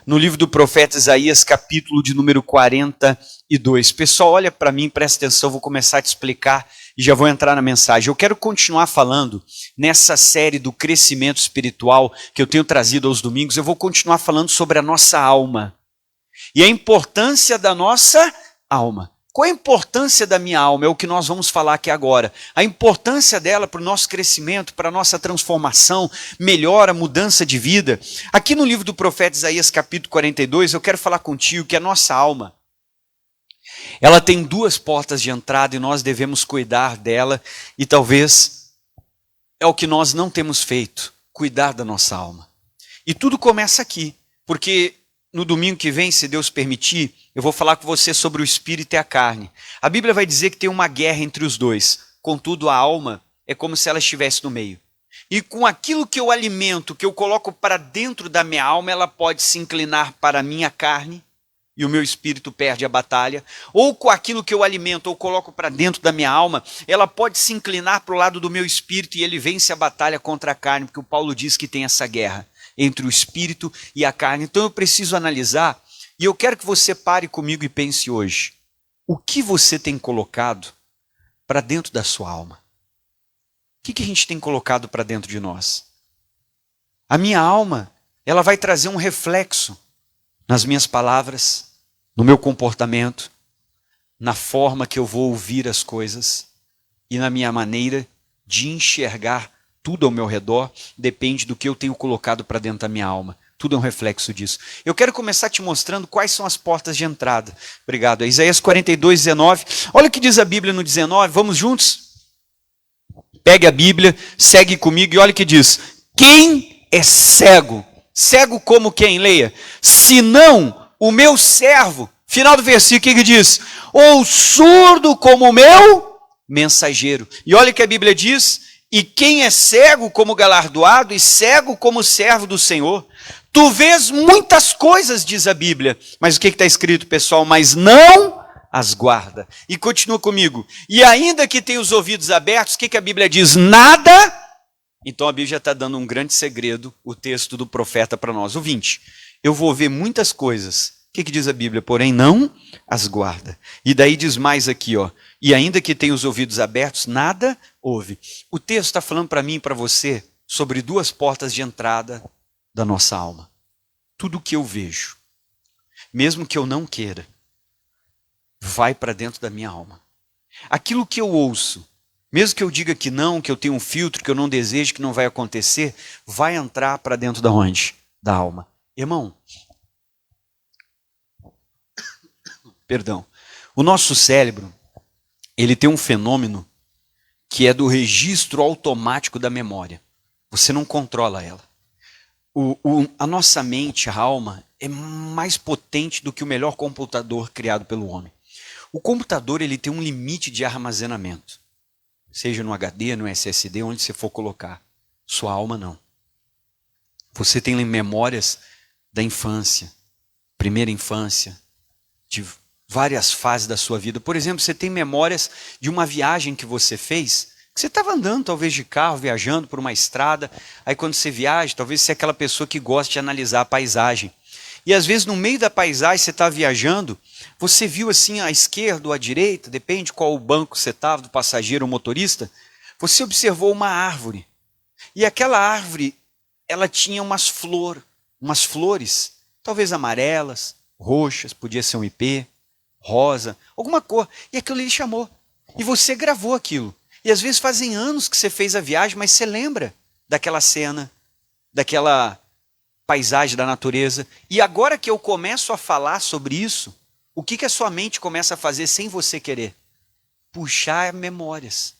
No livro do profeta Isaías, capítulo de número 42. Pessoal, olha para mim, presta atenção, vou começar a te explicar e já vou entrar na mensagem. Eu quero continuar falando nessa série do crescimento espiritual que eu tenho trazido aos domingos. Eu vou continuar falando sobre a nossa alma e a importância da nossa alma. Qual a importância da minha alma? É o que nós vamos falar aqui agora. A importância dela para o nosso crescimento, para a nossa transformação, melhora, mudança de vida. Aqui no livro do profeta Isaías, capítulo 42, eu quero falar contigo que a nossa alma, ela tem duas portas de entrada e nós devemos cuidar dela. E talvez é o que nós não temos feito, cuidar da nossa alma. E tudo começa aqui, porque no domingo que vem, se Deus permitir, eu vou falar com você sobre o espírito e a carne. A Bíblia vai dizer que tem uma guerra entre os dois. Contudo, a alma é como se ela estivesse no meio. E com aquilo que eu alimento, que eu coloco para dentro da minha alma, ela pode se inclinar para a minha carne e o meu espírito perde a batalha. Ou com aquilo que eu alimento ou coloco para dentro da minha alma, ela pode se inclinar para o lado do meu espírito e ele vence a batalha contra a carne, porque o Paulo diz que tem essa guerra entre o espírito e a carne. Então eu preciso analisar, e eu quero que você pare comigo e pense hoje. O que você tem colocado para dentro da sua alma? O que a gente tem colocado para dentro de nós? A minha alma, ela vai trazer um reflexo nas minhas palavras, no meu comportamento, na forma que eu vou ouvir as coisas e na minha maneira de enxergar tudo ao meu redor. Depende do que eu tenho colocado para dentro da minha alma. Tudo é um reflexo disso. Eu quero começar te mostrando quais são as portas de entrada. Obrigado. Isaías 42, 19. Olha o que diz a Bíblia no 19. Vamos juntos? Pegue a Bíblia, segue comigo e olha o que diz. Quem é cego? Cego como quem? Leia. Senão o meu servo. Final do versículo, o que diz? Ou surdo como o meu mensageiro. E olha o que a Bíblia diz. E quem é cego como galardoado e cego como servo do Senhor? Tu vês muitas coisas, diz a Bíblia. Mas o que está escrito, pessoal? Mas não as guarda. E continua comigo. E ainda que tenha os ouvidos abertos, o que a Bíblia diz? Nada. Então a Bíblia já está dando um grande segredo, o texto do profeta para nós. O 20. Eu vou ver muitas coisas. O que diz a Bíblia? Porém não as guarda. E daí diz mais aqui, ó. E ainda que tenha os ouvidos abertos, nada ouve. O texto está falando para mim e para você sobre duas portas de entrada da nossa alma. Tudo que eu vejo, mesmo que eu não queira, vai para dentro da minha alma. Aquilo que eu ouço, mesmo que eu diga que não, que eu tenho um filtro, que eu não desejo, que não vai acontecer, vai entrar para dentro da onde? Da alma. Irmão, perdão, o nosso cérebro, ele tem um fenômeno que é do registro automático da memória. Você não controla ela. A nossa mente, a alma, é mais potente do que o melhor computador criado pelo homem. O computador, ele tem um limite de armazenamento. Seja no HD, no SSD, onde você for colocar. Sua alma não. Você tem memórias da infância, primeira infância, de várias fases da sua vida. Por exemplo, você tem memórias de uma viagem que você fez, que você estava andando talvez de carro, viajando por uma estrada, aí quando você viaja, talvez você é aquela pessoa que gosta de analisar a paisagem. E às vezes no meio da paisagem você está viajando, você viu assim à esquerda ou à direita, depende qual banco você estava, do passageiro ou motorista, você observou uma árvore. E aquela árvore, ela tinha umas flores, talvez amarelas, roxas, podia ser um ipê, rosa, alguma cor, e aquilo ele chamou, e você gravou aquilo, e às vezes fazem anos que você fez a viagem, mas você lembra daquela cena, daquela paisagem da natureza, e agora que eu começo a falar sobre isso, o que a sua mente começa a fazer sem você querer? Puxar memórias,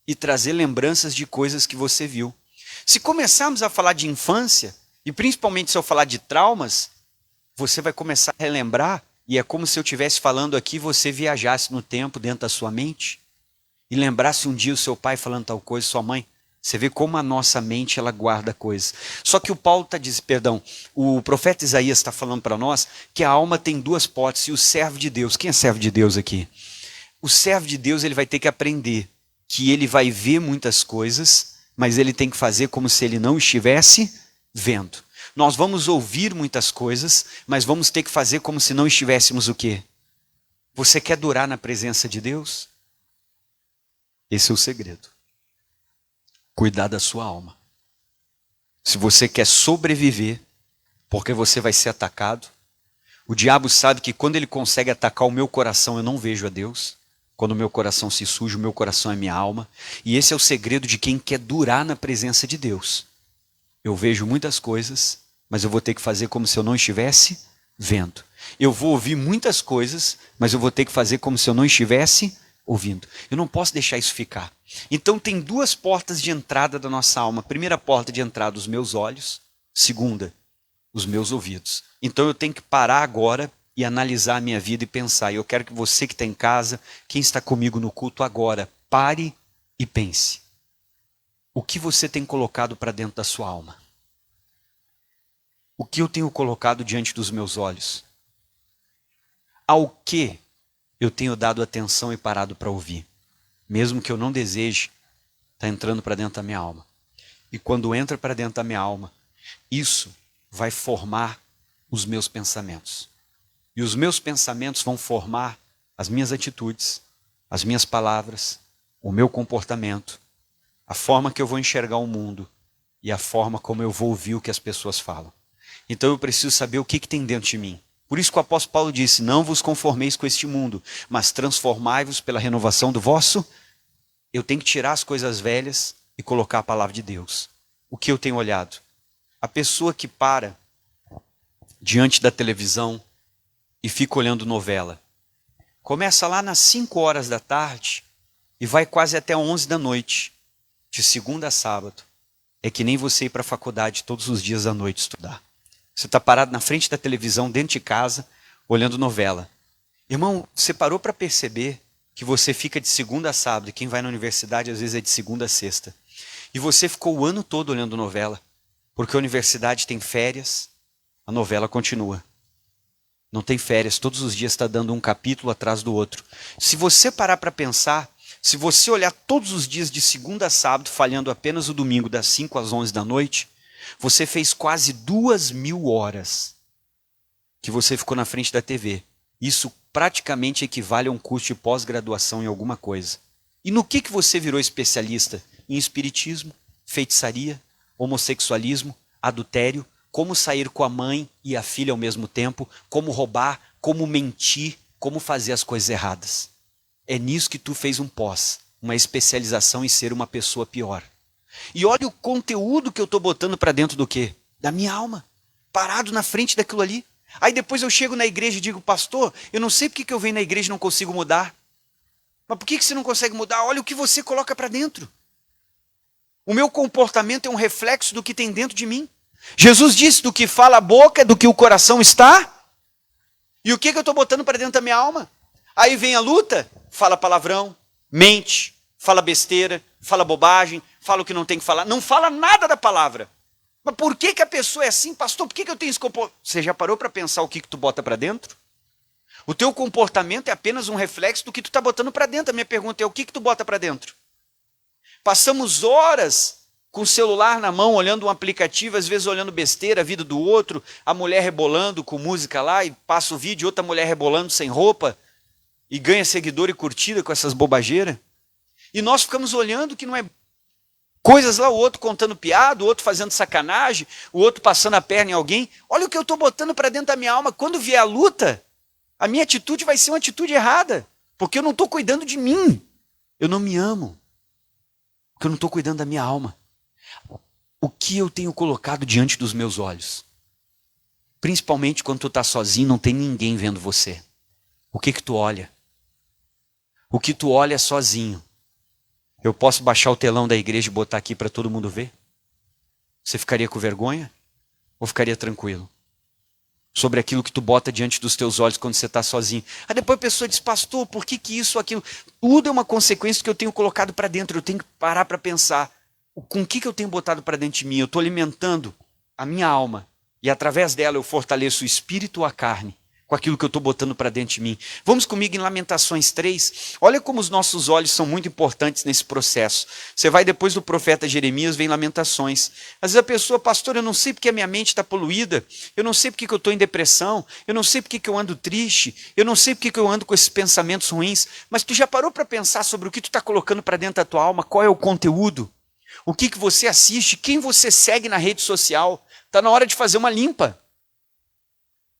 e trazer lembranças de coisas que você viu. Se começarmos a falar de infância, e principalmente se eu falar de traumas, você vai começar a relembrar. E é como se eu estivesse falando aqui, você viajasse no tempo dentro da sua mente e lembrasse um dia o seu pai falando tal coisa, sua mãe. Você vê como a nossa mente, ela guarda coisas. Só que o profeta Isaías está falando para nós que a alma tem duas portas e o servo de Deus, quem é servo de Deus aqui? O servo de Deus, ele vai ter que aprender que ele vai ver muitas coisas, mas ele tem que fazer como se ele não estivesse vendo. Nós vamos ouvir muitas coisas, mas vamos ter que fazer como se não estivéssemos o quê? Você quer durar na presença de Deus? Esse é o segredo. Cuidar da sua alma. Se você quer sobreviver, porque você vai ser atacado, o diabo sabe que quando ele consegue atacar o meu coração, eu não vejo a Deus. Quando o meu coração se suja, o meu coração é minha alma. E esse é o segredo de quem quer durar na presença de Deus. Eu vejo muitas coisas, mas eu vou ter que fazer como se eu não estivesse vendo. Eu vou ouvir muitas coisas, mas eu vou ter que fazer como se eu não estivesse ouvindo. Eu não posso deixar isso ficar. Então tem duas portas de entrada da nossa alma. Primeira porta de entrada, os meus olhos. Segunda, os meus ouvidos. Então eu tenho que parar agora e analisar a minha vida e pensar. E eu quero que você que está em casa, quem está comigo no culto agora, pare e pense. O que você tem colocado para dentro da sua alma? O que eu tenho colocado diante dos meus olhos? Ao que eu tenho dado atenção e parado para ouvir? Mesmo que eu não deseje, está entrando para dentro da minha alma. E quando entra para dentro da minha alma, isso vai formar os meus pensamentos. E os meus pensamentos vão formar as minhas atitudes, as minhas palavras, o meu comportamento, a forma que eu vou enxergar o mundo e a forma como eu vou ouvir o que as pessoas falam. Então eu preciso saber o que tem dentro de mim. Por isso que o apóstolo Paulo disse, não vos conformeis com este mundo, mas transformai-vos pela renovação do vosso. Eu tenho que tirar as coisas velhas e colocar a palavra de Deus. O que eu tenho olhado? A pessoa que para diante da televisão e fica olhando novela. Começa lá nas 5 horas da tarde e vai quase até 11 da noite, de segunda a sábado. É que nem você ir para a faculdade todos os dias à noite estudar. Você está parado na frente da televisão, dentro de casa, olhando novela. Irmão, você parou para perceber que você fica de segunda a sábado, e quem vai na universidade às vezes é de segunda a sexta. E você ficou o ano todo olhando novela, porque a universidade tem férias, a novela continua. Não tem férias, todos os dias está dando um capítulo atrás do outro. Se você parar para pensar, se você olhar todos os dias de segunda a sábado, falhando apenas o domingo das 5 às 11 da noite, você fez quase 2.000 horas que você ficou na frente da TV. Isso praticamente equivale a um curso de pós-graduação em alguma coisa. E no que você virou especialista? Em espiritismo, feitiçaria, homossexualismo, adultério, como sair com a mãe e a filha ao mesmo tempo, como roubar, como mentir, como fazer as coisas erradas. É nisso que tu fez um pós, uma especialização em ser uma pessoa pior. E olha o conteúdo que eu estou botando para dentro do quê? Da minha alma, parado na frente daquilo ali. Aí depois eu chego na igreja e digo, pastor, eu não sei porque que eu venho na igreja e não consigo mudar. Mas por que você não consegue mudar? Olha o que você coloca para dentro. O meu comportamento é um reflexo do que tem dentro de mim. Jesus disse, do que fala a boca, do que o coração está. E o que eu estou botando para dentro da minha alma? Aí vem a luta, fala palavrão, mente, fala besteira, fala bobagem, fala o que não tem que falar, não fala nada da palavra. Mas por que a pessoa é assim, pastor? Por que eu tenho esse comportamento? Você já parou para pensar o que tu bota para dentro? O teu comportamento é apenas um reflexo do que tu está botando para dentro. A minha pergunta é, o que tu bota para dentro? Passamos horas com o celular na mão, olhando um aplicativo, às vezes olhando besteira, a vida do outro, a mulher rebolando com música lá, e passa o vídeo, outra mulher rebolando sem roupa, e ganha seguidor e curtida com essas bobageiras. E nós ficamos olhando que não é coisas lá, o outro contando piada, o outro fazendo sacanagem, o outro passando a perna em alguém. Olha o que eu estou botando para dentro da minha alma. Quando vier a luta, a minha atitude vai ser uma atitude errada, porque eu não estou cuidando de mim. Eu não me amo, porque eu não estou cuidando da minha alma. O que eu tenho colocado diante dos meus olhos? Principalmente quando tu está sozinho, não tem ninguém vendo você. O que tu olha? O que tu olha sozinho? Eu posso baixar o telão da igreja e botar aqui para todo mundo ver? Você ficaria com vergonha? Ou ficaria tranquilo? Sobre aquilo que tu bota diante dos teus olhos quando você está sozinho. Aí depois a pessoa diz, pastor, por que isso, aquilo? Tudo é uma consequência que eu tenho colocado para dentro. Eu tenho que parar para pensar. Com o que eu tenho botado para dentro de mim? Eu estou alimentando a minha alma. E através dela eu fortaleço o espírito ou a carne. com aquilo que eu estou botando para dentro de mim. Vamos comigo em Lamentações 3. Olha como os nossos olhos são muito importantes nesse processo. Você vai depois do profeta Jeremias, vem Lamentações. Às vezes a pessoa, pastor, eu não sei porque a minha mente está poluída, eu não sei porque eu estou em depressão, eu não sei porque eu ando triste, eu não sei porque eu ando com esses pensamentos ruins, mas tu já parou para pensar sobre o que tu está colocando para dentro da tua alma, qual é o conteúdo? O que você assiste, quem você segue na rede social? Está na hora de fazer uma limpa.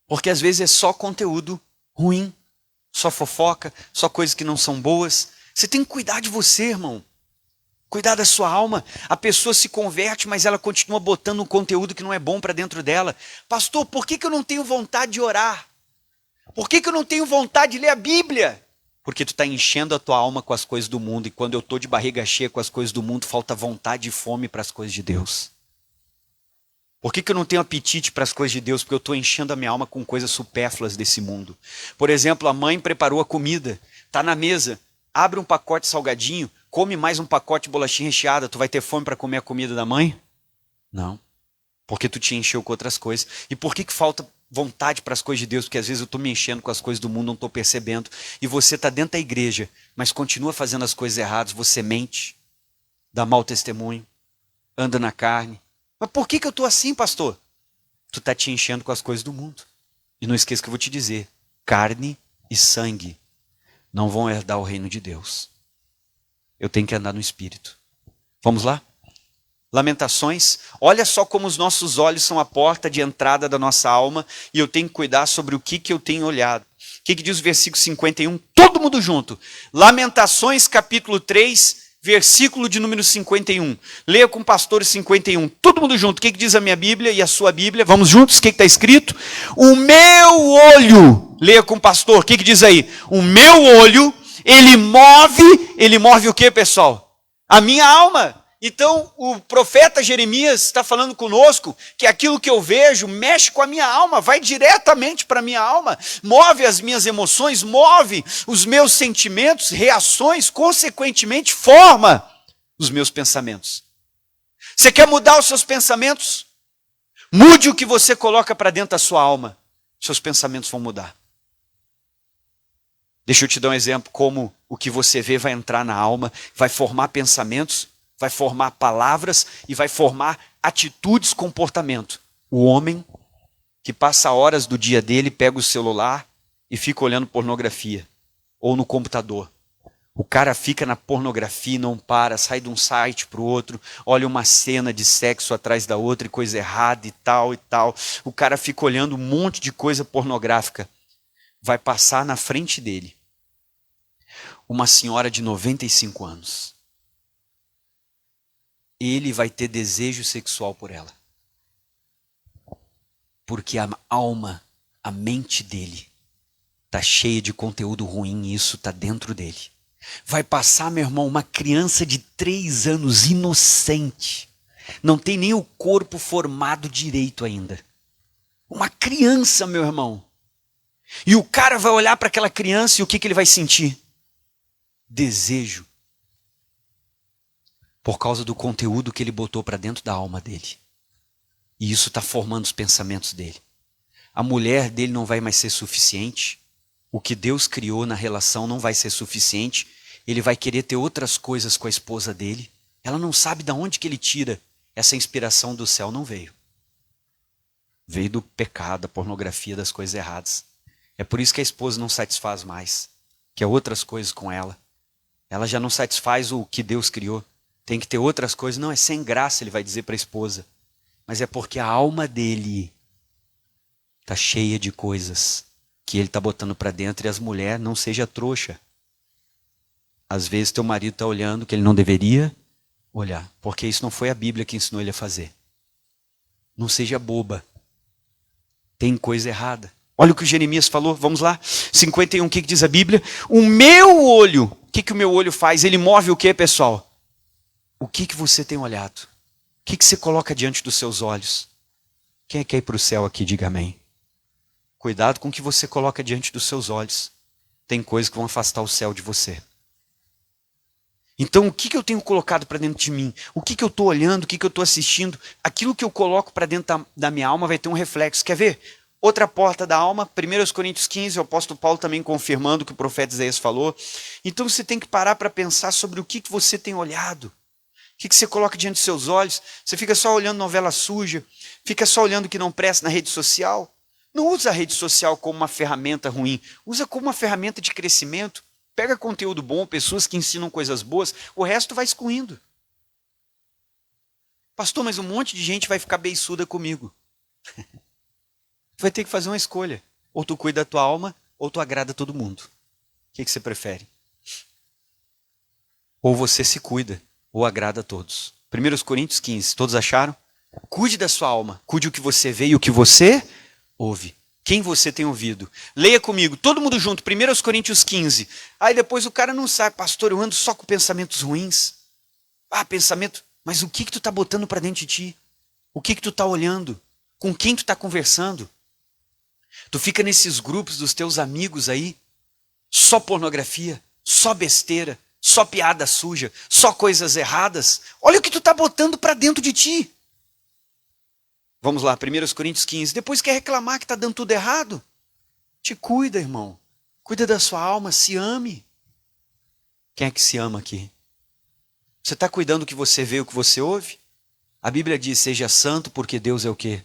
Porque às vezes é só conteúdo ruim, só fofoca, só coisas que não são boas. Você tem que cuidar de você, irmão. Cuidar da sua alma. A pessoa se converte, mas ela continua botando um conteúdo que não é bom para dentro dela. Pastor, por que eu não tenho vontade de orar? Por que eu não tenho vontade de ler a Bíblia? Porque tu está enchendo a tua alma com as coisas do mundo. E quando eu estou de barriga cheia com as coisas do mundo, falta vontade e fome para as coisas de Deus. Por que eu não tenho apetite para as coisas de Deus? Porque eu estou enchendo a minha alma com coisas supérfluas desse mundo. Por exemplo, a mãe preparou a comida, está na mesa, abre um pacote de salgadinho, come mais um pacote de bolachinha recheada, tu vai ter fome para comer a comida da mãe? Não. Porque tu te encheu com outras coisas. E por que falta vontade para as coisas de Deus? Porque às vezes eu estou me enchendo com as coisas do mundo, não estou percebendo. E você está dentro da igreja, mas continua fazendo as coisas erradas, você mente, dá mau testemunho, anda na carne. Mas por que eu estou assim, pastor? Tu está te enchendo com as coisas do mundo. E não esqueça que eu vou te dizer, carne e sangue não vão herdar o reino de Deus. Eu tenho que andar no Espírito. Vamos lá? Lamentações. Olha só como os nossos olhos são a porta de entrada da nossa alma e eu tenho que cuidar sobre o que eu tenho olhado. O que diz o versículo 51? Todo mundo junto. Lamentações capítulo 3, versículo de número 51. Leia com o pastor 51. Todo mundo junto. O que diz a minha Bíblia e a sua Bíblia? Vamos juntos? O que está escrito? O meu olho. Leia com o pastor. O que diz aí? O meu olho, ele move o que, pessoal? A minha alma. Então, o profeta Jeremias está falando conosco que aquilo que eu vejo mexe com a minha alma, vai diretamente para a minha alma, move as minhas emoções, move os meus sentimentos, reações, consequentemente forma os meus pensamentos. Você quer mudar os seus pensamentos? Mude o que você coloca para dentro da sua alma, seus pensamentos vão mudar. Deixa eu te dar um exemplo, como o que você vê vai entrar na alma, vai formar pensamentos, vai formar palavras e vai formar atitudes, comportamento. O homem que passa horas do dia dele, pega o celular e fica olhando pornografia. Ou no computador. O cara fica na pornografia e não para, sai de um site para o outro, olha uma cena de sexo atrás da outra e coisa errada e tal e tal. O cara fica olhando um monte de coisa pornográfica. Vai passar na frente dele uma senhora de 95 anos. Ele vai ter desejo sexual por ela. Porque a alma, a mente dele, está cheia de conteúdo ruim e isso está dentro dele. Vai passar, meu irmão, uma criança de 3 anos, inocente. Não tem nem o corpo formado direito ainda. Uma criança, meu irmão. E o cara vai olhar para aquela criança e o que ele vai sentir? Desejo. Por causa do conteúdo que ele botou para dentro da alma dele. E isso está formando os pensamentos dele. A mulher dele não vai mais ser suficiente. O que Deus criou na relação não vai ser suficiente. Ele vai querer ter outras coisas com a esposa dele. Ela não sabe de onde que ele tira essa inspiração do céu. Não veio. Veio do pecado, da pornografia, das coisas erradas. É por isso que a esposa não satisfaz mais. Quer outras coisas com ela. Ela já não satisfaz o que Deus criou. Tem que ter outras coisas. Não, é sem graça, ele vai dizer para a esposa. Mas é porque a alma dele está cheia de coisas que ele está botando para dentro. E as mulheres, não seja trouxa. Às vezes teu marido está olhando que ele não deveria olhar. Porque isso não foi a Bíblia que ensinou ele a fazer. Não seja boba. Tem coisa errada. Olha o que o Jeremias falou, vamos lá. 51, o que diz a Bíblia? O meu olho, o que o meu olho faz? Ele move o que, pessoal? O que você tem olhado? O que você coloca diante dos seus olhos? Quem quer ir para o céu aqui, diga amém. Cuidado com o que você coloca diante dos seus olhos. Tem coisas que vão afastar o céu de você. Então, o que eu tenho colocado para dentro de mim? O que eu estou olhando? O que eu estou assistindo? Aquilo que eu coloco para dentro da minha alma vai ter um reflexo. Quer ver? Outra porta da alma, 1 Coríntios 15, o apóstolo Paulo também confirmando o que o profeta Isaías falou. Então você tem que parar para pensar sobre o que você tem olhado. O que você coloca diante dos seus olhos? Você fica só olhando novela suja, fica só olhando o que não presta na rede social. Não usa a rede social como uma ferramenta ruim, usa como uma ferramenta de crescimento. Pega conteúdo bom, pessoas que ensinam coisas boas, o resto vai excluindo. Pastor, mas um monte de gente vai ficar beiçuda comigo. Tu vai ter que fazer uma escolha. Ou tu cuida da tua alma, ou tu agrada todo mundo. O que você prefere? Ou você se cuida, ou agrada a todos. 1 Coríntios 15, todos acharam? Cuide da sua alma, cuide o que você vê e o que você ouve. Quem você tem ouvido? Leia comigo, todo mundo junto, 1 Coríntios 15. Aí depois o cara não sabe, pastor, eu ando só com pensamentos ruins. Pensamento, mas o que tu está botando para dentro de ti? O que tu está olhando? Com quem tu está conversando? Tu fica nesses grupos dos teus amigos aí, só pornografia, só besteira, só piada suja, só coisas erradas. Olha o que tu está botando para dentro de ti. Vamos lá, 1 Coríntios 15. Depois quer reclamar que está dando tudo errado? Te cuida, irmão. Cuida da sua alma, se ame. Quem é que se ama aqui? Você está cuidando do que você vê, o que você ouve? A Bíblia diz, seja santo porque Deus é o quê?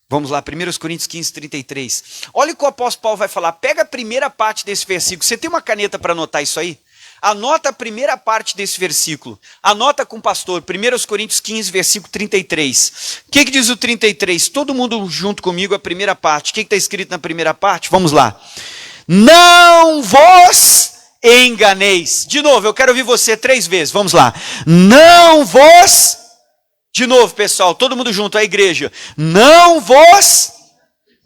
Vamos lá, 1 Coríntios 15, 33. Olha o que o apóstolo Paulo vai falar. Pega a primeira parte desse versículo. Você tem uma caneta para anotar isso aí? Anota a primeira parte desse versículo. Anota com o pastor. 1 Coríntios 15, versículo 33. O que diz o 33? Todo mundo junto comigo, a primeira parte. O que está escrito na primeira parte? Vamos lá. Não vos enganeis. De novo, eu quero ouvir você 3 vezes. Vamos lá. Não vos... De novo, pessoal, todo mundo junto, a igreja. Não vos...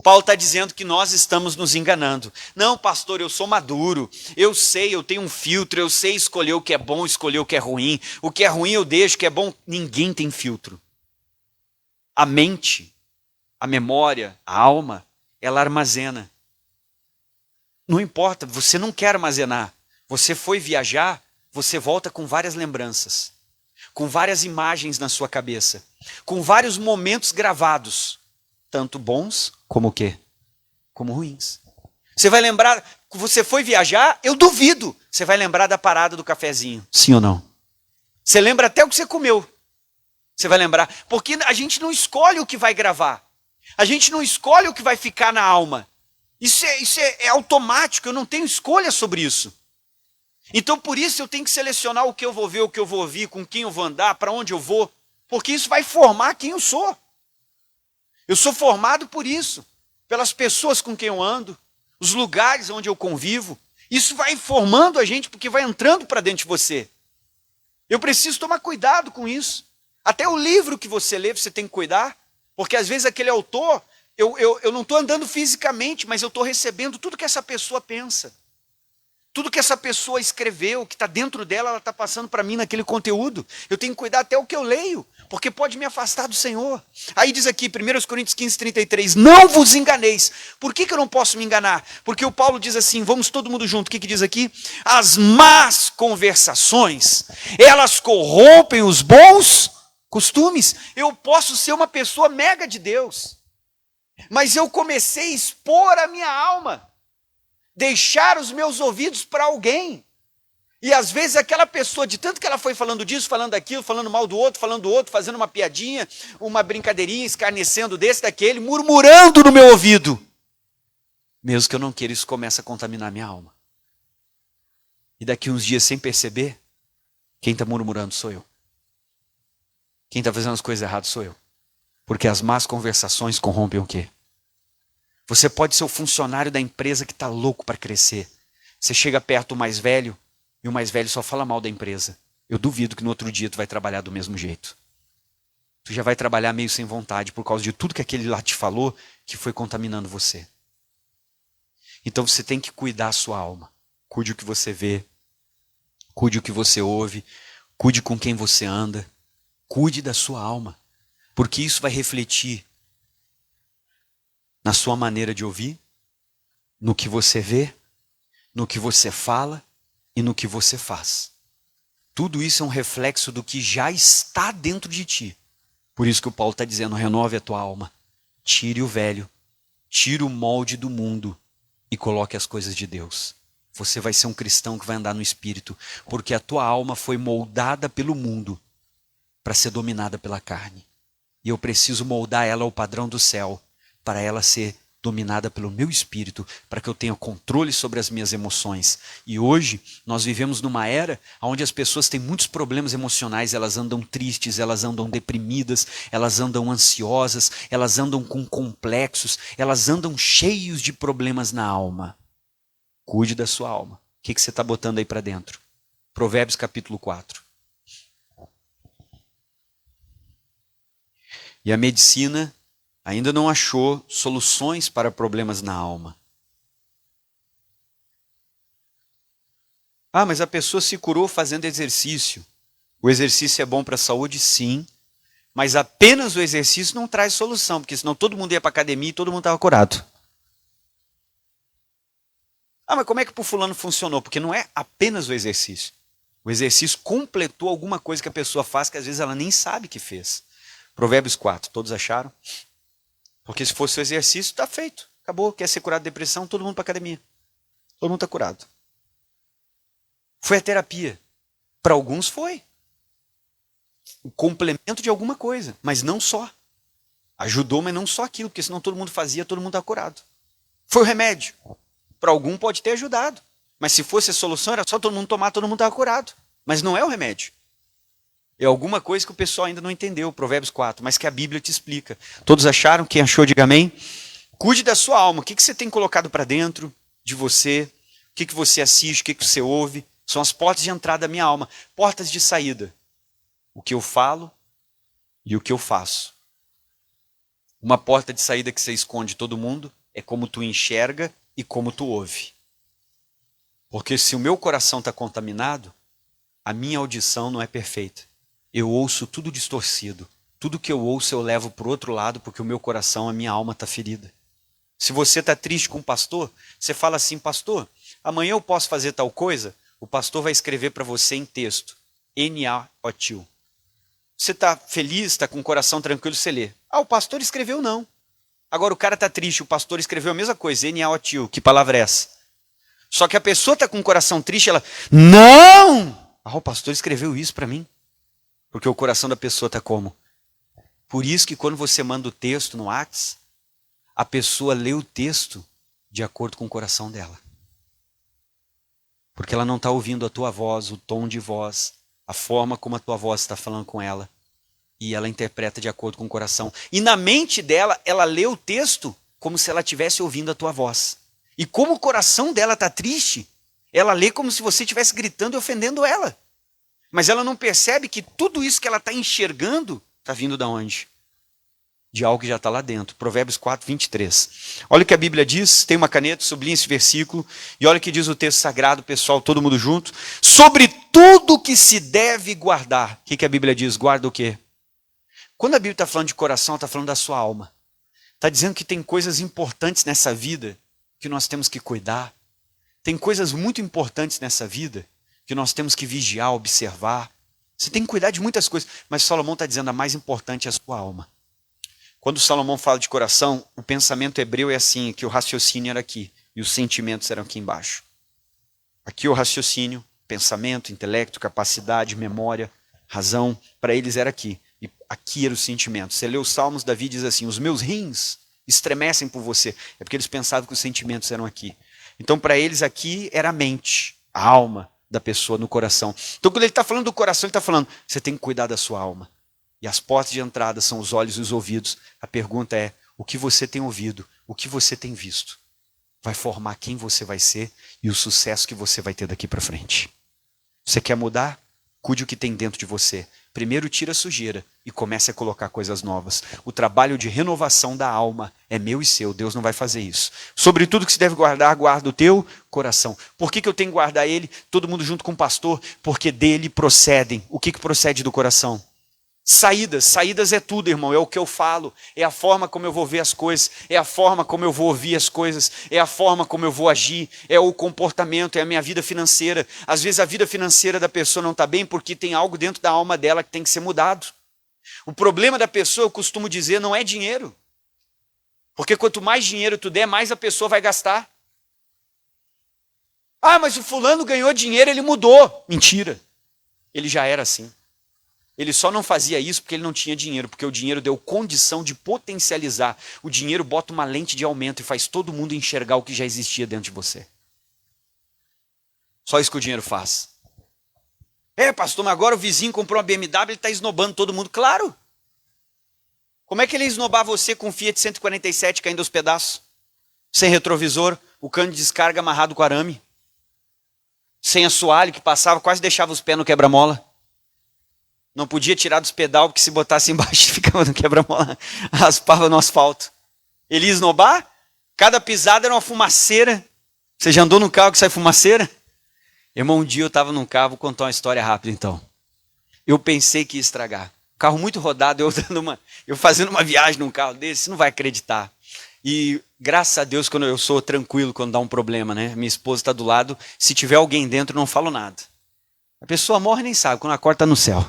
Paulo está dizendo que nós estamos nos enganando. Não, pastor, eu sou maduro. Eu sei, eu tenho um filtro. Eu sei escolher o que é bom, escolher o que é ruim. O que é ruim eu deixo, o que é bom... Ninguém tem filtro. A mente, a memória, a alma, ela armazena. Não importa, você não quer armazenar. Você foi viajar, você volta com várias lembranças. Com várias imagens na sua cabeça, com vários momentos gravados, tanto bons como o quê? Como ruins. Você vai lembrar, você foi viajar, eu duvido, você vai lembrar da parada do cafezinho, sim ou não? Você lembra até o que você comeu, você vai lembrar, porque a gente não escolhe o que vai gravar, a gente não escolhe o que vai ficar na alma, isso é automático, eu não tenho escolha sobre isso. Então, por isso, eu tenho que selecionar o que eu vou ver, o que eu vou ouvir, com quem eu vou andar, para onde eu vou, porque isso vai formar quem eu sou. Eu sou formado por isso, pelas pessoas com quem eu ando, os lugares onde eu convivo. Isso vai formando a gente, porque vai entrando para dentro de você. Eu preciso tomar cuidado com isso. Até o livro que você lê, você tem que cuidar, porque às vezes aquele autor, eu não estou andando fisicamente, mas eu estou recebendo tudo que essa pessoa pensa. Tudo que essa pessoa escreveu, que está dentro dela, ela está passando para mim naquele conteúdo. Eu tenho que cuidar até o que eu leio, porque pode me afastar do Senhor. Aí diz aqui, 1 Coríntios 15, 33, não vos enganeis. Por que eu não posso me enganar? Porque o Paulo diz assim, vamos todo mundo junto, o que diz aqui? As más conversações, elas corrompem os bons costumes. Eu posso ser uma pessoa mega de Deus, mas eu comecei a expor a minha alma. Deixar os meus ouvidos para alguém. E às vezes aquela pessoa, de tanto que ela foi falando disso, falando daquilo, falando mal do outro, falando do outro, fazendo uma piadinha, uma brincadeirinha, escarnecendo desse, daquele, murmurando no meu ouvido. Mesmo que eu não queira, isso começa a contaminar minha alma. E daqui uns dias, sem perceber, quem está murmurando sou eu. Quem está fazendo as coisas erradas sou eu. Porque as más conversações corrompem o quê? Você pode ser o funcionário da empresa que está louco para crescer. Você chega perto do mais velho e o mais velho só fala mal da empresa. Eu duvido que no outro dia tu vai trabalhar do mesmo jeito. Tu já vai trabalhar meio sem vontade por causa de tudo que aquele lá te falou que foi contaminando você. Então você tem que cuidar a sua alma. Cuide o que você vê, cuide o que você ouve, cuide com quem você anda. Cuide da sua alma, porque isso vai refletir na sua maneira de ouvir, no que você vê, no que você fala e no que você faz. Tudo isso é um reflexo do que já está dentro de ti. Por isso que o Paulo está dizendo, renove a tua alma, tire o velho, Tire o molde do mundo e coloque as coisas de Deus. Você vai ser um cristão que vai andar no Espírito, porque a tua alma foi moldada pelo mundo para ser dominada pela carne. E eu preciso moldar ela ao padrão do céu, para ela ser dominada pelo meu Espírito, para que eu tenha controle sobre as minhas emoções. E hoje nós vivemos numa era onde as pessoas têm muitos problemas emocionais, elas andam tristes, elas andam deprimidas, elas andam ansiosas, elas andam com complexos, elas andam cheios de problemas na alma. Cuide da sua alma. O que você está botando aí para dentro? Provérbios capítulo 4. E a medicina ainda não achou soluções para problemas na alma. Ah, mas a pessoa se curou fazendo exercício. O exercício é bom para a saúde? Sim. Mas apenas o exercício não traz solução, porque senão todo mundo ia para a academia e todo mundo estava curado. Ah, mas como é que para o fulano funcionou? Porque não é apenas o exercício. O exercício completou alguma coisa que a pessoa faz que às vezes ela nem sabe que fez. Provérbios 4, todos acharam? Porque se fosse o exercício, está feito. Acabou, quer ser curado de depressão, todo mundo para a academia. Todo mundo está curado. Foi a terapia. Para alguns foi. O complemento de alguma coisa, mas não só. Ajudou, mas não só aquilo, porque senão todo mundo fazia, todo mundo está curado. Foi o remédio. Para algum pode ter ajudado. Mas se fosse a solução, era só todo mundo tomar, todo mundo estava curado. Mas não é o remédio. É alguma coisa que o pessoal ainda não entendeu, Provérbios 4, mas que a Bíblia te explica. Todos acharam? Quem achou, diga amém. Cuide da sua alma. O que você tem colocado para dentro de você? O que você assiste? O que você ouve? São as portas de entrada da minha alma. Portas de saída. O que eu falo e o que eu faço. Uma porta de saída que você esconde todo mundo é como tu enxerga e como tu ouve. Porque se o meu coração está contaminado, a minha audição não é perfeita. Eu ouço tudo distorcido. Tudo que eu ouço eu levo para o outro lado, porque o meu coração, a minha alma está ferida. Se você está triste com o pastor, você fala assim, pastor, amanhã eu posso fazer tal coisa? O pastor vai escrever para você em texto. N-A-O-T-I-O. Você está feliz, está com o coração tranquilo, você lê. Ah, o pastor escreveu não. Agora o cara está triste, o pastor escreveu a mesma coisa. N-A-O-T-I-O. Que palavra é essa? Só que a pessoa está com o coração triste, ela, não! Ah, o pastor escreveu isso para mim. Porque o coração da pessoa está como? Por isso que quando você manda o texto no WhatsApp, a pessoa lê o texto de acordo com o coração dela. Porque ela não está ouvindo a tua voz, o tom de voz, a forma como a tua voz está falando com ela. E ela interpreta de acordo com o coração. E na mente dela, ela lê o texto como se ela estivesse ouvindo a tua voz. E como o coração dela está triste, ela lê como se você estivesse gritando e ofendendo ela. Mas ela não percebe que tudo isso que ela está enxergando está vindo de onde? De algo que já está lá dentro. Provérbios 4, 23. Olha o que a Bíblia diz, tem uma caneta, sublinha esse versículo, e olha o que diz o texto sagrado, pessoal, todo mundo junto. Sobre tudo que se deve guardar. O que a Bíblia diz? Guarda o quê? Quando a Bíblia está falando de coração, está falando da sua alma. Está dizendo que tem coisas importantes nessa vida que nós temos que cuidar. Tem coisas muito importantes nessa vida que nós temos que vigiar, observar. Você tem que cuidar de muitas coisas, mas Salomão está dizendo a mais importante é a sua alma. Quando Salomão fala de coração, o pensamento hebreu é assim, que o raciocínio era aqui e os sentimentos eram aqui embaixo. Aqui o raciocínio, pensamento, intelecto, capacidade, memória, razão, para eles era aqui. E aqui era o sentimento. Você lê os Salmos, Davi diz assim, os meus rins estremecem por você. É porque eles pensavam que os sentimentos eram aqui. Então para eles aqui era a mente, a alma da pessoa no coração. Então quando ele está falando do coração, ele está falando, você tem que cuidar da sua alma. E as portas de entrada são os olhos e os ouvidos. A pergunta é, o que você tem ouvido, o que você tem visto, vai formar quem você vai ser e o sucesso que você vai ter daqui para frente. Você quer mudar? Cuide o que tem dentro de você. Primeiro tira a sujeira e comece a colocar coisas novas. O trabalho de renovação da alma é meu e seu. Deus não vai fazer isso. Sobre tudo que se deve guardar, guarda o teu coração. Por que eu tenho que guardar ele? Todo mundo junto com o pastor? Porque dele procedem. O que procede do coração? Saídas é tudo, irmão, é o que eu falo, é a forma como eu vou ver as coisas, é a forma como eu vou ouvir as coisas, é a forma como eu vou agir, é o comportamento, é a minha vida financeira. Às vezes a vida financeira da pessoa não está bem porque tem algo dentro da alma dela que tem que ser mudado. O problema da pessoa, eu costumo dizer, não é dinheiro. Porque quanto mais dinheiro tu der, mais a pessoa vai gastar. Ah, mas o fulano ganhou dinheiro, ele mudou. Mentira. Ele já era assim. Ele só não fazia isso porque ele não tinha dinheiro, porque o dinheiro deu condição de potencializar. O dinheiro bota uma lente de aumento e faz todo mundo enxergar o que já existia dentro de você. Só isso que o dinheiro faz. Pastor, mas agora o vizinho comprou uma BMW, ele está esnobando todo mundo. Claro. Como é que ele ia esnobar você com um Fiat 147 caindo aos pedaços? Sem retrovisor, o cano de descarga amarrado com arame. Sem assoalho que passava, quase deixava os pés no quebra-mola. Não podia tirar dos pedal, porque se botasse embaixo ficava no quebra-mola, raspava no asfalto. Ele ia esnobar? Cada pisada era uma fumaceira. Você já andou num carro que sai fumaceira? Irmão, um dia eu estava num carro, vou contar uma história rápida então. Eu pensei que ia estragar. Carro muito rodado, eu fazendo uma viagem num carro desse, você não vai acreditar. E graças a Deus, quando eu sou tranquilo quando dá um problema, né? Minha esposa está do lado, se tiver alguém dentro, não falo nada. A pessoa morre e nem sabe, quando acorda está no céu.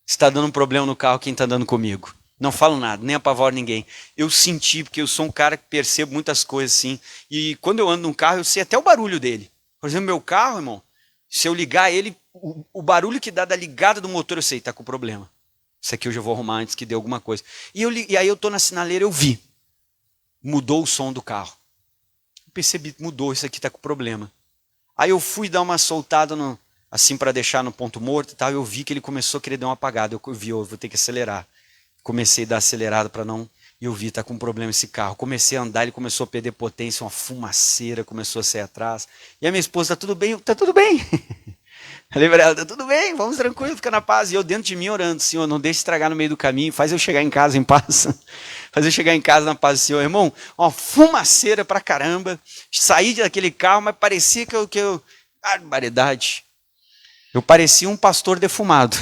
Se está dando um problema no carro, quem está andando comigo? Não falo nada, nem apavoro ninguém. Eu senti, porque eu sou um cara que percebo muitas coisas assim. E quando eu ando num carro, eu sei até o barulho dele. Por exemplo, meu carro, irmão, se eu ligar ele, o barulho que dá da ligada do motor, eu sei, está com problema. Isso aqui eu já vou arrumar antes que dê alguma coisa. E aí eu estou na sinaleira, eu vi. Mudou o som do carro. Eu percebi, mudou, isso aqui está com problema. Aí eu fui dar uma soltada, assim para deixar no ponto morto e tal, eu vi que ele começou a querer dar uma apagada. Eu vi, eu vou ter que acelerar. Comecei a dar acelerada para não... E eu vi, está com problema esse carro. Comecei a andar, ele começou a perder potência, uma fumaceira começou a sair atrás. E a minha esposa, está tudo bem? Está tudo bem. Falei para ela, está tudo bem, vamos tranquilo, fica na paz. E eu dentro de mim orando, Senhor, não deixe estragar no meio do caminho, faz eu chegar em casa em paz. Faz eu chegar em casa na paz do Senhor. Irmão, uma fumaceira pra caramba. Saí daquele carro, mas parecia que eu... Barbaridade. Eu parecia um pastor defumado.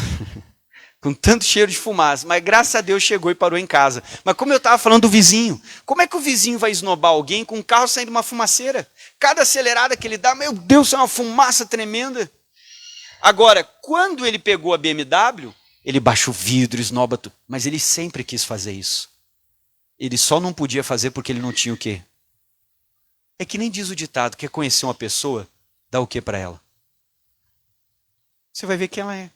Com tanto cheiro de fumaça. Mas graças a Deus chegou e parou em casa. Mas como eu estava falando do vizinho, como é que o vizinho vai esnobar alguém com um carro saindo uma fumaceira? Cada acelerada que ele dá, meu Deus, é uma fumaça tremenda. Agora, quando ele pegou a BMW, ele baixa o vidro, esnoba tudo. Mas ele sempre quis fazer isso. Ele só não podia fazer porque ele não tinha o quê? É que nem diz o ditado, quer conhecer uma pessoa, dá o quê para ela? Você vai ver quem ela é.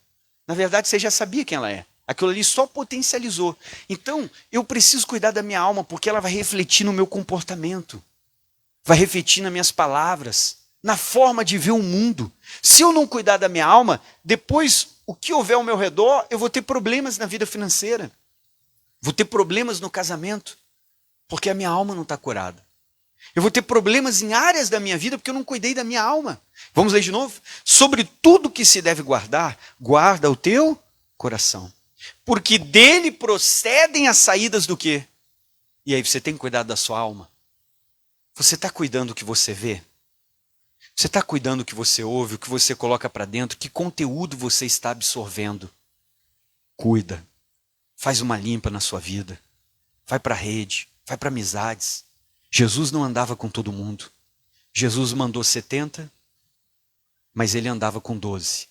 Na verdade, você já sabia quem ela é. Aquilo ali só potencializou. Então, eu preciso cuidar da minha alma, porque ela vai refletir no meu comportamento. Vai refletir nas minhas palavras, na forma de ver o mundo. Se eu não cuidar da minha alma, depois, o que houver ao meu redor, eu vou ter problemas na vida financeira. Vou ter problemas no casamento, porque a minha alma não está curada. Eu vou ter problemas em áreas da minha vida, porque eu não cuidei da minha alma. Vamos ler de novo? Sobre tudo que se deve guardar, guarda o teu coração. Porque dele procedem as saídas do quê? E aí você tem que cuidar da sua alma. Você está cuidando do que você vê? Você está cuidando do que você ouve, o que você coloca para dentro? Que conteúdo você está absorvendo? Cuida. Faz uma limpa na sua vida. Vai para a rede, vai para amizades. Jesus não andava com todo mundo. Jesus mandou 70, mas ele andava com 12.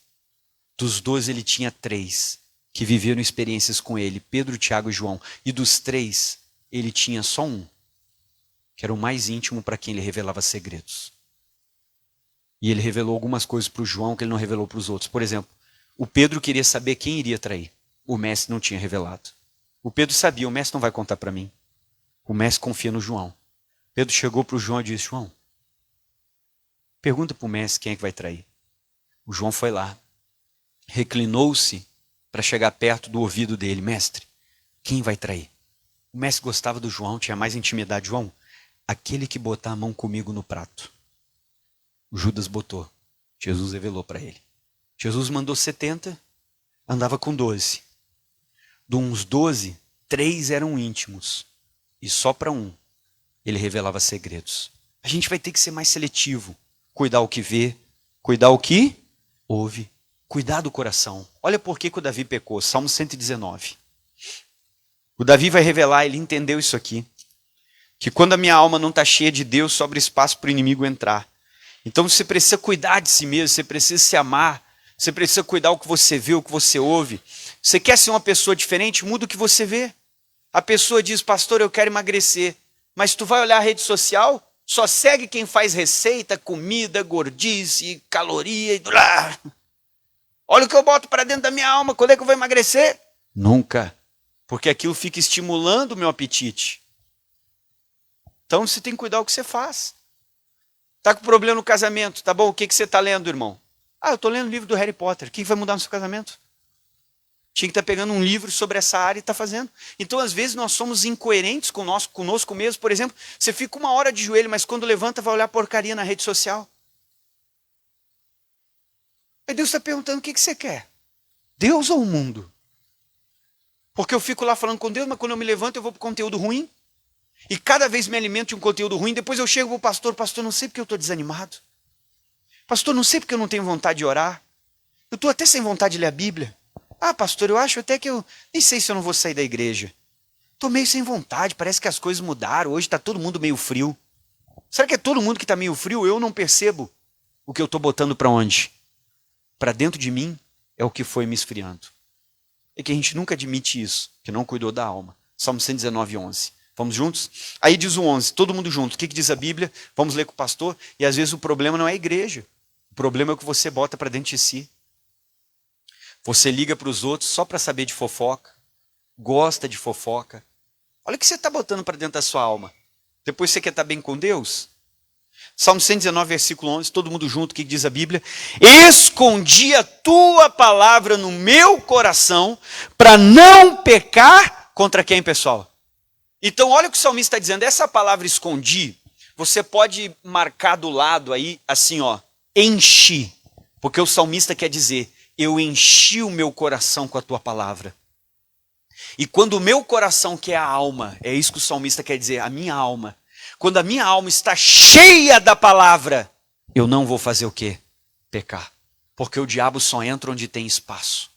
Dos 12 ele tinha 3 que viveram experiências com ele, Pedro, Tiago e João. E dos 3, ele tinha só um, que era o mais íntimo para quem ele revelava segredos. E ele revelou algumas coisas para o João que ele não revelou para os outros. Por exemplo, o Pedro queria saber quem iria trair. O mestre não tinha revelado. O Pedro sabia, o mestre não vai contar para mim. O mestre confia no João. Pedro chegou para o João e disse, João, pergunta para o mestre quem é que vai trair. O João foi lá, reclinou-se para chegar perto do ouvido dele. Mestre, quem vai trair? O mestre gostava do João, tinha mais intimidade. João, aquele que botar a mão comigo no prato. O Judas botou. Jesus revelou para ele. Jesus mandou 70, andava com 12. De uns 12, 3 eram íntimos. E só para um ele revelava segredos. A gente vai ter que ser mais seletivo. Cuidar o que vê, cuidar o que ouve, cuidar do coração. Olha por que o Davi pecou. Salmo 119. O Davi vai revelar, ele entendeu isso aqui. Que quando a minha alma não está cheia de Deus, sobra espaço para o inimigo entrar. Então você precisa cuidar de si mesmo, você precisa se amar, você precisa cuidar o que você vê, o que você ouve. Você quer ser uma pessoa diferente? Muda o que você vê. A pessoa diz, pastor, eu quero emagrecer. Mas tu vai olhar a rede social, só segue quem faz receita, comida, gordice, caloria e blá. Olha o que eu boto para dentro da minha alma, quando é que eu vou emagrecer? Nunca, porque aquilo fica estimulando o meu apetite. Então você tem que cuidar do que você faz. Está com problema no casamento, tá bom? O que você está lendo, irmão? Eu estou lendo o livro do Harry Potter. O que vai mudar no seu casamento? Tinha que estar pegando um livro sobre essa área e está fazendo. Então, às vezes, nós somos incoerentes conosco mesmo. Por exemplo, você fica 1 hora de joelho, mas quando levanta, vai olhar porcaria na rede social. Aí Deus está perguntando, o que você quer? Deus ou o mundo? Porque eu fico lá falando com Deus, mas quando eu me levanto, eu vou para o conteúdo ruim. E cada vez me alimento de um conteúdo ruim. Depois eu chego para o pastor, não sei porque eu estou desanimado. Pastor, não sei porque eu não tenho vontade de orar. Eu estou até sem vontade de ler a Bíblia. Pastor, eu acho até que eu nem sei se eu não vou sair da igreja. Estou meio sem vontade, parece que as coisas mudaram. Hoje está todo mundo meio frio. Será que é todo mundo que está meio frio? Eu não percebo o que eu estou botando para onde? Para dentro de mim é o que foi me esfriando. É que a gente nunca admite isso, que não cuidou da alma. Salmo 119, 11. Vamos juntos? Aí diz o 11, todo mundo junto. O que diz a Bíblia? Vamos ler com o pastor. E às vezes o problema não é a igreja. O problema é o que você bota para dentro de si. Você liga para os outros só para saber de fofoca. Gosta de fofoca. Olha o que você está botando para dentro da sua alma. Depois você quer estar bem com Deus? Salmo 119, versículo 11, todo mundo junto, o que diz a Bíblia? Escondi a tua palavra no meu coração para não pecar contra quem, pessoal? Então olha o que o salmista está dizendo. Essa palavra escondi, você pode marcar do lado aí, assim, enchi. Porque o salmista quer dizer, eu enchi o meu coração com a tua palavra. E quando o meu coração, que é a alma, é isso que o salmista quer dizer, a minha alma. Quando a minha alma está cheia da palavra, eu não vou fazer o quê? Pecar. Porque o diabo só entra onde tem espaço.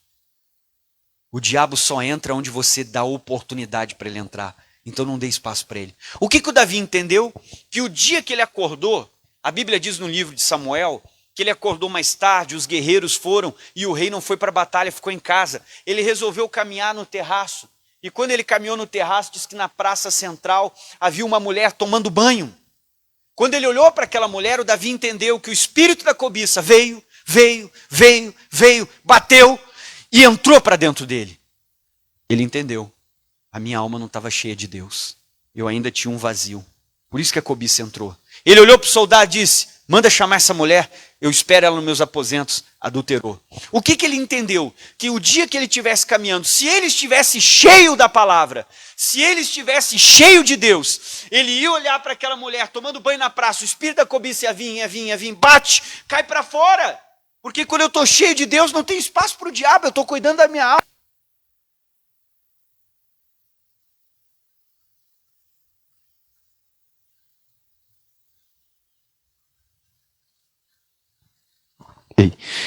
O diabo só entra onde você dá oportunidade para ele entrar. Então não dê espaço para ele. O que o Davi entendeu? Que o dia que ele acordou, a Bíblia diz no livro de Samuel, que ele acordou mais tarde, os guerreiros foram e o rei não foi para a batalha, ficou em casa. Ele resolveu caminhar no terraço. E quando ele caminhou no terraço, diz que na praça central havia uma mulher tomando banho. Quando ele olhou para aquela mulher, o Davi entendeu que o espírito da cobiça veio, bateu e entrou para dentro dele. Ele entendeu. A minha alma não estava cheia de Deus. Eu ainda tinha um vazio. Por isso que a cobiça entrou. Ele olhou para o soldado e disse, manda chamar essa mulher, eu espero ela nos meus aposentos. Adulterou. O que ele entendeu? Que o dia que ele estivesse caminhando, se ele estivesse cheio da palavra, se ele estivesse cheio de Deus, ele ia olhar para aquela mulher tomando banho na praça, o espírito da cobiça ia vir, bate, cai para fora. Porque quando eu estou cheio de Deus, não tem espaço para o diabo, eu estou cuidando da minha alma.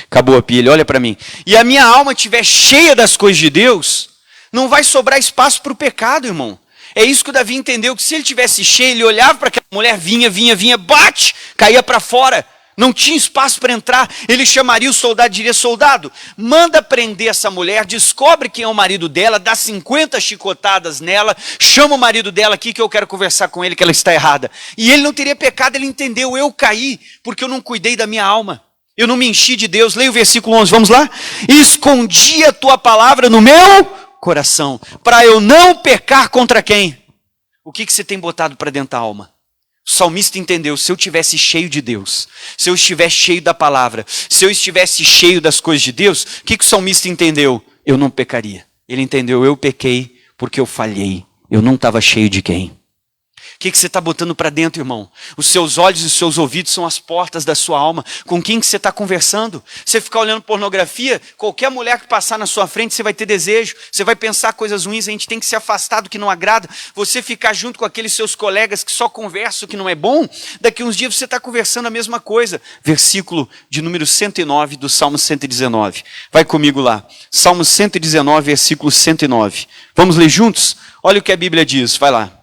Acabou a pilha, olha para mim. E a minha alma estiver cheia das coisas de Deus, não vai sobrar espaço para o pecado, irmão. É isso que o Davi entendeu, que se ele tivesse cheio, ele olhava para aquela mulher, vinha, bate, caía para fora. Não tinha espaço para entrar. Ele chamaria o soldado e diria, soldado, manda prender essa mulher, descobre quem é o marido dela, dá 50 chicotadas nela, chama o marido dela aqui que eu quero conversar com ele, que ela está errada. E ele não teria pecado, ele entendeu, eu caí porque eu não cuidei da minha alma. Eu não me enchi de Deus. Leia o versículo 11, vamos lá? Escondi a tua palavra no meu coração, para eu não pecar contra quem? O que você tem botado para dentro da alma? O salmista entendeu, se eu estivesse cheio de Deus, se eu estivesse cheio da palavra, se eu estivesse cheio das coisas de Deus, o que o salmista entendeu? Eu não pecaria. Ele entendeu, eu pequei porque eu falhei. Eu não estava cheio de quem? O que você está botando para dentro, irmão? Os seus olhos e os seus ouvidos são as portas da sua alma. Com quem que você está conversando? Você ficar olhando pornografia, qualquer mulher que passar na sua frente, você vai ter desejo. Você vai pensar coisas ruins, a gente tem que se afastar do que não agrada. Você ficar junto com aqueles seus colegas que só conversam o que não é bom, daqui uns dias você está conversando a mesma coisa. Versículo de número 109 do Salmo 119. Vai comigo lá. Salmo 119, versículo 109. Vamos ler juntos? Olha o que a Bíblia diz, vai lá.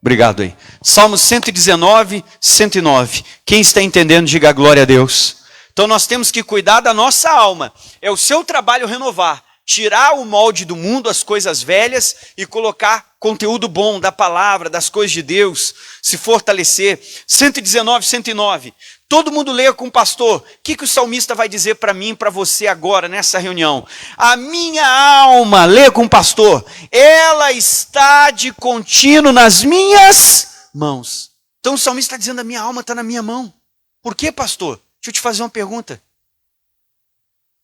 Obrigado aí. Salmo 119, 109. Quem está entendendo, diga glória a Deus. Então nós temos que cuidar da nossa alma. É o seu trabalho renovar. Tirar o molde do mundo, as coisas velhas, e colocar conteúdo bom da palavra, das coisas de Deus, se fortalecer. 119, 109. Todo mundo leia com o pastor. O que o salmista vai dizer para mim e para você agora, nessa reunião? A minha alma, leia com o pastor, ela está de contínuo nas minhas mãos. Então o salmista está dizendo, a minha alma está na minha mão. Por quê, pastor? Deixa eu te fazer uma pergunta.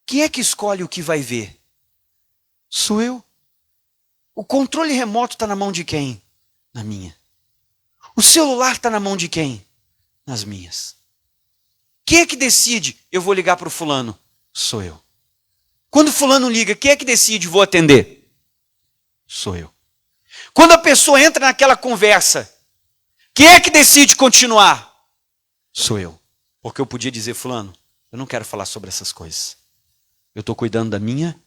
Quem é que escolhe o que vai ver? Sou eu. O controle remoto está na mão de quem? Na minha. O celular está na mão de quem? Nas minhas. Quem é que decide? Eu vou ligar para o fulano. Sou eu. Quando o fulano liga, quem é que decide? Vou atender. Sou eu. Quando a pessoa entra naquela conversa, quem é que decide continuar? Sou eu. Porque eu podia dizer, fulano, eu não quero falar sobre essas coisas. Eu estou cuidando da minha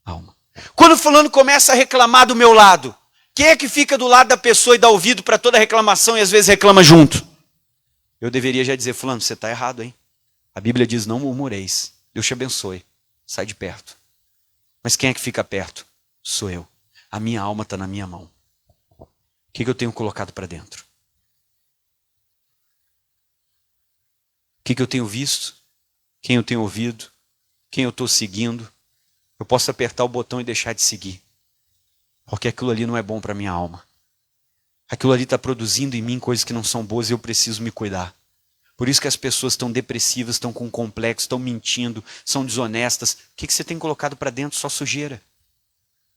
alma. Quando o fulano começa a reclamar do meu lado, quem é que fica do lado da pessoa e dá ouvido para toda reclamação e às vezes reclama junto? Eu deveria já dizer, fulano, você está errado, hein? A Bíblia diz, não murmureis. Deus te abençoe. Sai de perto. Mas quem é que fica perto? Sou eu. A minha alma está na minha mão. O que eu tenho colocado para dentro? O que eu tenho visto? Quem eu tenho ouvido? Quem eu estou seguindo? Eu posso apertar o botão e deixar de seguir. Porque aquilo ali não é bom para a minha alma. Aquilo ali está produzindo em mim coisas que não são boas e eu preciso me cuidar. Por isso que as pessoas estão depressivas, estão com complexo, estão mentindo, são desonestas. O que você tem colocado para dentro? Só sujeira.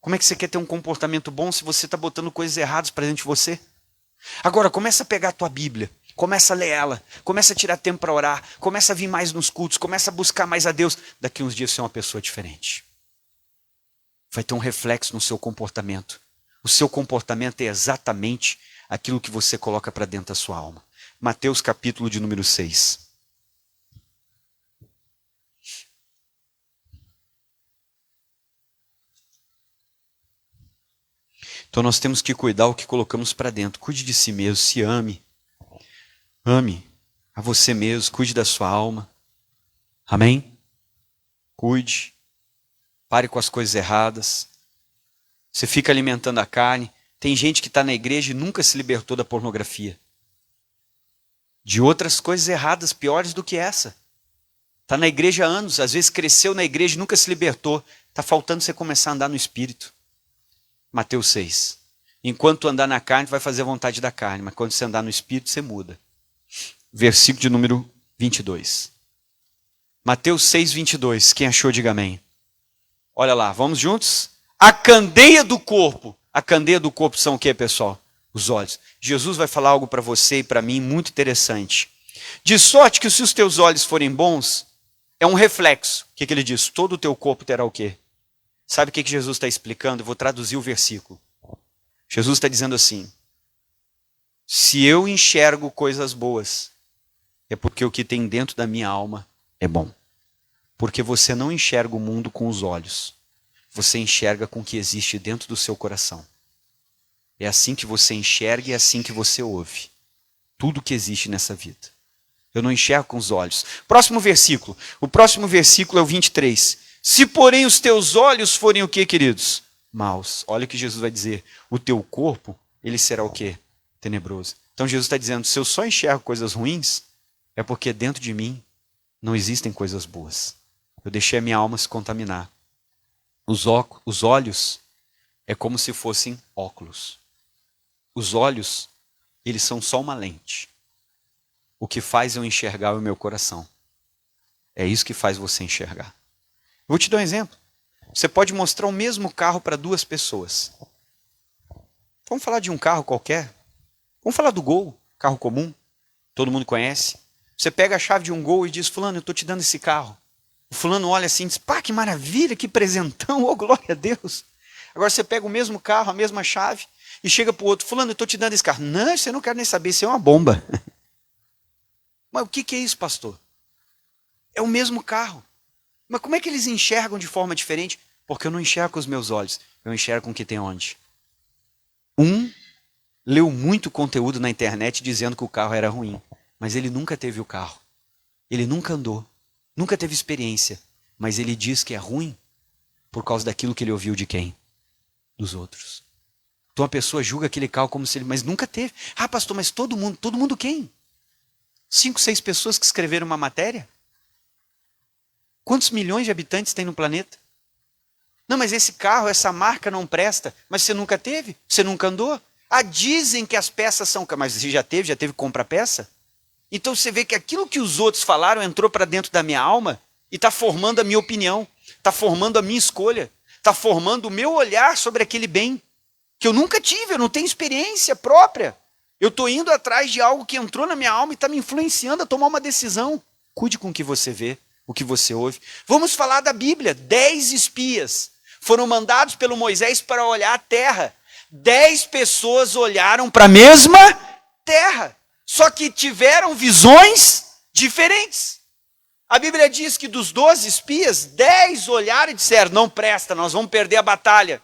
Como é que você quer ter um comportamento bom se você está botando coisas erradas para dentro de você? Agora, começa a pegar a tua Bíblia. Começa a ler ela, começa a tirar tempo para orar, começa a vir mais nos cultos, começa a buscar mais a Deus. Daqui uns dias você é uma pessoa diferente. Vai ter um reflexo no seu comportamento. O seu comportamento é exatamente aquilo que você coloca para dentro da sua alma. Mateus capítulo de número 6. Então nós temos que cuidar o que colocamos para dentro. Cuide de si mesmo, se ame. Ame a você mesmo, cuide da sua alma. Amém? Cuide. Pare com as coisas erradas. Você fica alimentando a carne. Tem gente que está na igreja e nunca se libertou da pornografia. De outras coisas erradas, piores do que essa. Está na igreja há anos, às vezes cresceu na igreja e nunca se libertou. Está faltando você começar a andar no Espírito. Mateus 6. Enquanto andar na carne, vai fazer a vontade da carne. Mas quando você andar no Espírito, você muda. Versículo de número 22. Mateus 6, 22. Quem achou, diga amém. Olha lá, vamos juntos? A candeia do corpo. A candeia do corpo são o que, pessoal? Os olhos. Jesus vai falar algo para você e para mim muito interessante. De sorte que se os teus olhos forem bons, é um reflexo. O que ele diz? Todo o teu corpo terá o quê? Sabe o que Jesus está explicando? Eu vou traduzir o versículo. Jesus está dizendo assim: se eu enxergo coisas boas, é porque o que tem dentro da minha alma é bom. Porque você não enxerga o mundo com os olhos. Você enxerga com o que existe dentro do seu coração. É assim que você enxerga e é assim que você ouve. Tudo que existe nessa vida. Eu não enxergo com os olhos. Próximo versículo. O próximo versículo é o 23. Se porém os teus olhos forem o que, queridos? Maus. Olha o que Jesus vai dizer. O teu corpo, ele será o que? Tenebroso. Então Jesus está dizendo, se eu só enxergo coisas ruins, é porque dentro de mim não existem coisas boas. Eu deixei a minha alma se contaminar. Os olhos é como se fossem óculos. Os olhos, eles são só uma lente. O que faz eu enxergar é o meu coração. É isso que faz você enxergar. Vou te dar um exemplo. Você pode mostrar o mesmo carro para duas pessoas. Vamos falar de um carro qualquer. Vamos falar do Gol, carro comum. Todo mundo conhece. Você pega a chave de um Gol e diz, fulano, eu estou te dando esse carro. O fulano olha assim e diz, pá, que maravilha, que presentão, oh glória a Deus. Agora você pega o mesmo carro, a mesma chave, e chega para o outro, fulano, eu estou te dando esse carro. Não, você não quer nem saber, isso é uma bomba. Mas o que é isso, pastor? É o mesmo carro. Mas como é que eles enxergam de forma diferente? Porque eu não enxergo com os meus olhos, eu enxergo com o que tem onde. Um leu muito conteúdo na internet dizendo que o carro era ruim, mas ele nunca teve o carro. Ele nunca andou, nunca teve experiência, mas ele diz que é ruim por causa daquilo que ele ouviu de quem? Dos outros. Então a pessoa julga aquele carro como se ele... Mas nunca teve. Ah, pastor, mas todo mundo quem? 5, 6 pessoas que escreveram uma matéria? Quantos milhões de habitantes tem no planeta? Não, mas esse carro, essa marca não presta. Mas você nunca teve? Você nunca andou? Ah, dizem que as peças são... Mas você já teve compra-peça? Então você vê que aquilo que os outros falaram entrou para dentro da minha alma e está formando a minha opinião, está formando a minha escolha, está formando o meu olhar sobre aquele bem que eu nunca tive, eu não tenho experiência própria. Eu estou indo atrás de algo que entrou na minha alma e está me influenciando a tomar uma decisão. Cuide com o que você vê, o que você ouve. Vamos falar da Bíblia. 10 espias foram mandados pelo Moisés para olhar a terra. 10 pessoas olharam para a mesma terra, só que tiveram visões diferentes. A Bíblia diz que dos 12 espias, 10 olharam e disseram, não presta, nós vamos perder a batalha.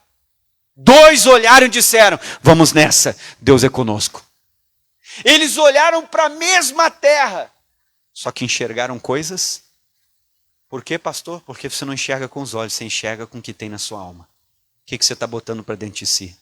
2 olharam e disseram, vamos nessa, Deus é conosco. Eles olharam para a mesma terra, só que enxergaram coisas. Por quê, pastor? Porque você não enxerga com os olhos, você enxerga com o que tem na sua alma. O que você está botando para dentro de si?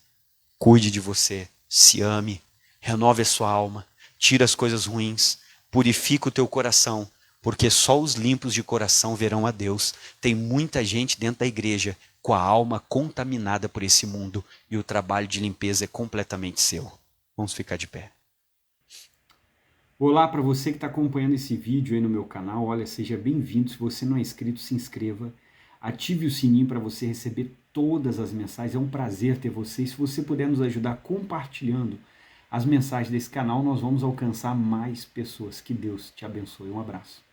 Cuide de você, se ame, renove a sua alma, tira as coisas ruins, purifica o teu coração, porque só os limpos de coração verão a Deus. Tem muita gente dentro da igreja com a alma contaminada por esse mundo e o trabalho de limpeza é completamente seu. Vamos ficar de pé. Olá para você que está acompanhando esse vídeo aí no meu canal. Olha, seja bem-vindo. Se você não é inscrito, se inscreva. Ative o sininho para você receber todas as mensagens. É um prazer ter você. E se você puder nos ajudar compartilhando as mensagens desse canal, nós vamos alcançar mais pessoas. Que Deus te abençoe. Um abraço.